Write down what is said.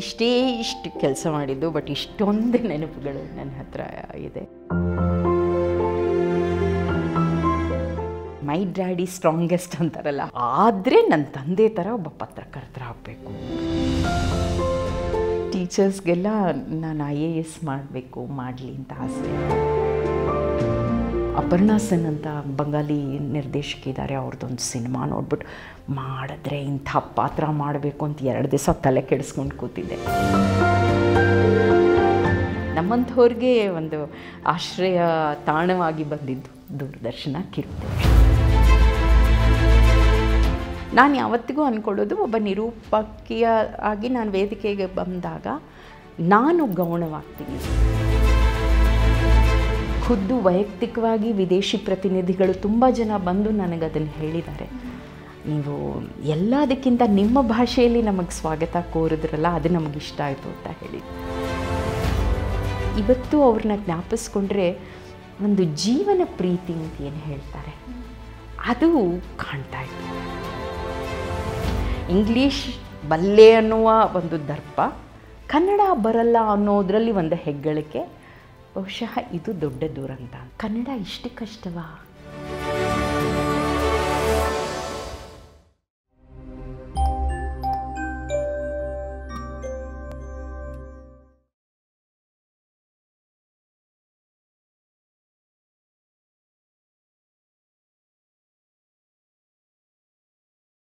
ಇಷ್ಟು ಕೆಲಸ ಮಾಡಿದ್ದು, ಬಟ್ ಇಷ್ಟೊಂದು ನೆನಪುಗಳು ನನ್ನ ಹತ್ರ ಇದೆ. ಮೈ ಡ್ಯಾಡಿ ಸ್ಟ್ರಾಂಗೆಸ್ಟ್ ಅಂತಾರಲ್ಲ, ಆದರೆ ನನ್ನ ತಂದೆ ಥರ ಒಬ್ಬ ಪತ್ರಕರ್ತರಾಗಬೇಕು. ಟೀಚರ್ಸ್ಗೆಲ್ಲ ನಾನು IAS ಮಾಡಲಿ ಅಂತ ಆಸೆ. ಅಪರ್ಣಾ ಸೆನ್ ಅಂತ ಬಂಗಾಲಿ ನಿರ್ದೇಶಕ ಇದ್ದಾರೆ, ಅವ್ರದ್ದೊಂದು ಸಿನಿಮಾ ನೋಡ್ಬಿಟ್ಟು ಮಾಡಿದ್ರೆ ಇಂಥ ಪಾತ್ರ ಮಾಡಬೇಕು ಅಂತ 2 ದಿವಸ ತಲೆ ಕೆಡಿಸ್ಕೊಂಡು ಕೂತಿದ್ದೆ. ನಮ್ಮಂಥವ್ರಿಗೆ ಒಂದು ಆಶ್ರಯ ತಾಣವಾಗಿ ಬಂದಿದ್ದು ದೂರದರ್ಶನ, ಕಿರುತೆರೆ. ನಾನು ಯಾವತ್ತಿಗೂ ಅಂದ್ಕೊಳ್ಳೋದು, ಒಬ್ಬ ನಿರೂಪಕಿಯ ಆಗಿ ನಾನು ವೇದಿಕೆಗೆ ಬಂದಾಗ ನಾನು ಗೌಣವಾಗ್ತೀನಿ. ಖುದ್ದು ವೈಯಕ್ತಿಕವಾಗಿ ವಿದೇಶಿ ಪ್ರತಿನಿಧಿಗಳು ತುಂಬ ಜನ ಬಂದು ನನಗದನ್ನು ಹೇಳಿದ್ದಾರೆ. ನೀವು ಎಲ್ಲದಕ್ಕಿಂತ ನಿಮ್ಮ ಭಾಷೆಯಲ್ಲಿ ನಮಗೆ ಸ್ವಾಗತ ಕೋರಿದ್ರಲ್ಲ, ಅದು ನಮಗಿಷ್ಟ ಆಯಿತು ಅಂತ ಹೇಳಿ. ಇವತ್ತು ಅವ್ರನ್ನ ಜ್ಞಾಪಿಸ್ಕೊಂಡ್ರೆ ಒಂದು ಜೀವನ ಪ್ರೀತಿ ಅಂತ ಏನು ಹೇಳ್ತಾರೆ, ಅದು ಕಾಣ್ತಾ ಇತ್ತು. ಇಂಗ್ಲೀಷ್ ಬಲ್ಲೆ ಅನ್ನುವ ಒಂದು ದರ್ಪ, ಕನ್ನಡ ಬರಲ್ಲ ಅನ್ನೋದರಲ್ಲಿ ಒಂದು ಹೆಗ್ಗಳಿಕೆ. ಬಹುಶಃ ಇದು ದೊಡ್ಡ ದುರಂತ. ಕನ್ನಡ ಇಷ್ಟು ಕಷ್ಟವಾ?